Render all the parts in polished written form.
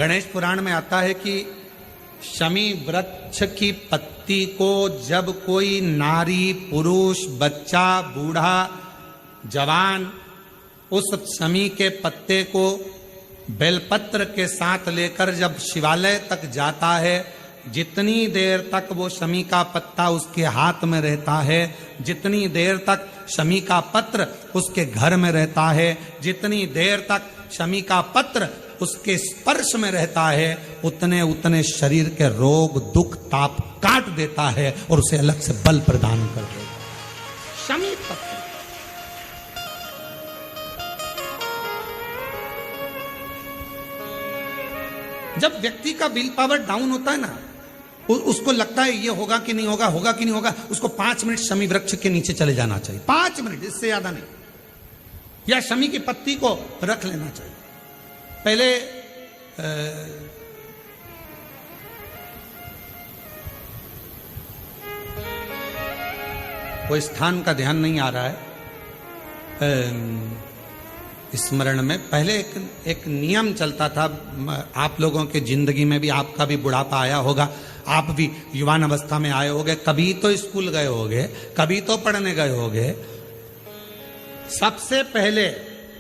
गणेश पुराण में आता है कि शमी वृक्ष की पत्ती को जब कोई नारी, पुरुष, बच्चा, बूढ़ा, जवान उस शमी के पत्ते को बेलपत्र के साथ लेकर जब शिवालय तक जाता है, जितनी देर तक वो शमी का पत्ता उसके हाथ में रहता है, जितनी देर तक शमी का पत्र उसके घर में रहता है, जितनी देर तक शमी का पत्र उसके स्पर्श में रहता है, उतने उतने शरीर के रोग, दुख, ताप काट देता है और उसे अलग से बल प्रदान कर देगा। शमी पत्र जब व्यक्ति का विल पावर डाउन होता है ना, उसको लगता है ये होगा कि नहीं होगा, होगा कि नहीं होगा, उसको 5 मिनट शमी वृक्ष के नीचे चले जाना चाहिए। 5 मिनट, इससे ज्यादा नहीं। या शमी की पत्ती को रख लेना चाहिए। पहले कोई स्थान का ध्यान नहीं आ रहा है स्मरण में। पहले एक नियम चलता था, आप लोगों के जिंदगी में भी, आपका भी बुढ़ापा आया होगा, आप भी युवान अवस्था में आए होंगे, कभी तो स्कूल गए होंगे, कभी तो पढ़ने गए होंगे। सबसे पहले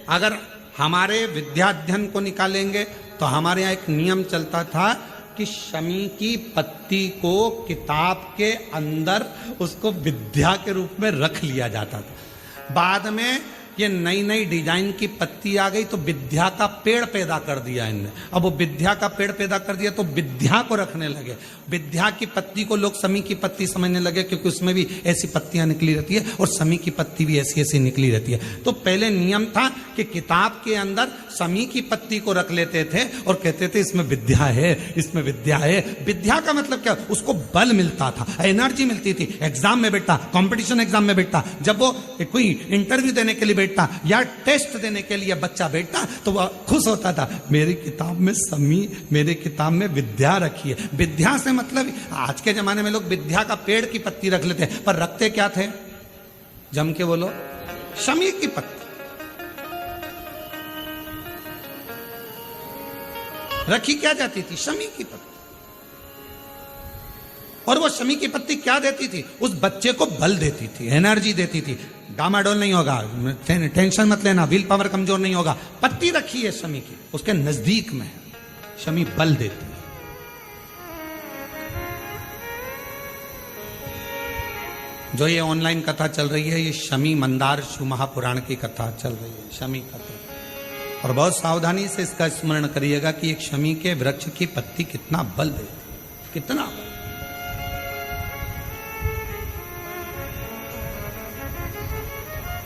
अगर हमारे विद्याध्ययन को निकालेंगे तो हमारे यहाँ एक नियम चलता था कि शमी की पत्ती को किताब के अंदर उसको विद्या के रूप में रख लिया जाता था। बाद में ये नई नई डिजाइन की पत्ती आ गई तो विद्या का पेड़ पैदा कर दिया इनने। अब वो विद्या का पेड़ पैदा कर दिया तो विद्या को रखने लगे। विद्या की पत्ती को लोग शमी की पत्ती समझने लगे, क्योंकि उसमें भी ऐसी पत्तियां निकली रहती है और शमी की पत्ती भी ऐसी ऐसी निकली रहती है। तो पहले नियम था कि किताब के अंदर शमी की पत्ती को रख लेते थे और कहते थे इसमें विद्या है, इसमें विद्या है। विद्या का मतलब क्या? उसको बल मिलता था, एनर्जी मिलती थी। एग्जाम में बैठता, कंपटीशन एग्जाम में बैठता, जब वो कोई इंटरव्यू देने के लिए बैठता या टेस्ट देने के लिए बच्चा बैठता तो वह खुश होता था, मेरी किताब में शमी, मेरे किताब में विद्या रखी है। विद्या से मतलब आज के जमाने में लोग विद्या का पेड़ की पत्ती रख लेते हैं, पर रखते क्या थे? जम के बोलो, शमी की पत्ती। रखी क्या जाती थी? शमी की पत्ती। और वो शमी की पत्ती क्या देती थी? उस बच्चे को बल देती थी, एनर्जी देती थी। डामाडोल नहीं होगा, टेंशन मत लेना, विल पावर कमजोर नहीं होगा। पत्ती रखी है शमी की, उसके नजदीक में शमी बल देती है। जो ये ऑनलाइन कथा चल रही है, ये शमी मंदार शिव महापुराण की कथा चल रही है, शमी कथा। और बहुत सावधानी से इसका स्मरण करिएगा कि एक शमी के वृक्ष की पत्ती कितना बल देती है, कितना बल।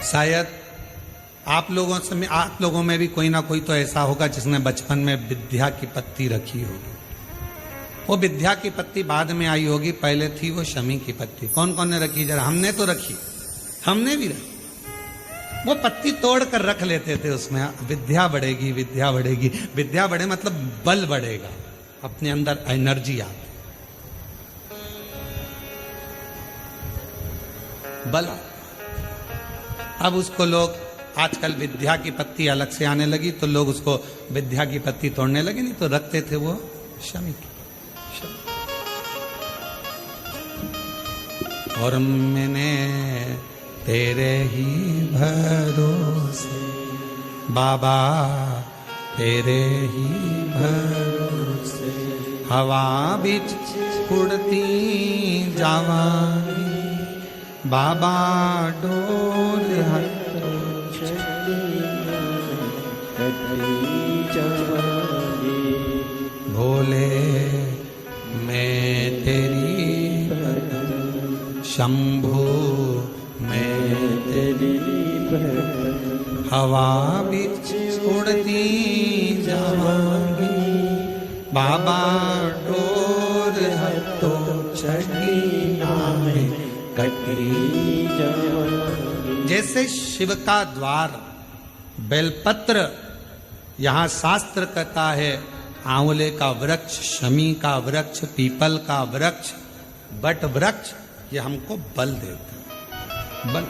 शायद आप लोगों में भी कोई ना कोई तो ऐसा होगा जिसने बचपन में विद्या की पत्ती रखी होगी। वो विद्या की पत्ती बाद में आई होगी, पहले थी वो शमी की पत्ती। कौन कौन ने रखी? जरा हमने तो रखी, हमने भी रखी। वो पत्ती तोड़ कर रख लेते थे, उसमें विद्या बढ़ेगी, विद्या बढ़ेगी। विद्या बढ़े मतलब बल बढ़ेगा, अपने अंदर एनर्जी आती, बल। अब उसको लोग, आजकल विद्या की पत्ती अलग से आने लगी तो लोग उसको विद्या की पत्ती तोड़ने लगे, नहीं तो रखते थे वो शमी की। और मैंने तेरे ही भरोसे बाबा, तेरे ही भरोसे हवा बिच उड़ती जावांगी बाबा, डोल हटो भोले, मैं तेरी शंभू, मैं तेरी हवा बिच उड़ती जावांगी बाबा, डोल हटो छठी नामे कटी जावांगी। जैसे शिव का द्वार बेलपत्र, यहां शास्त्र कहता है आंवले का वृक्ष, शमी का वृक्ष, पीपल का वृक्ष, बट वृक्ष, ये हमको बल देता है, बल।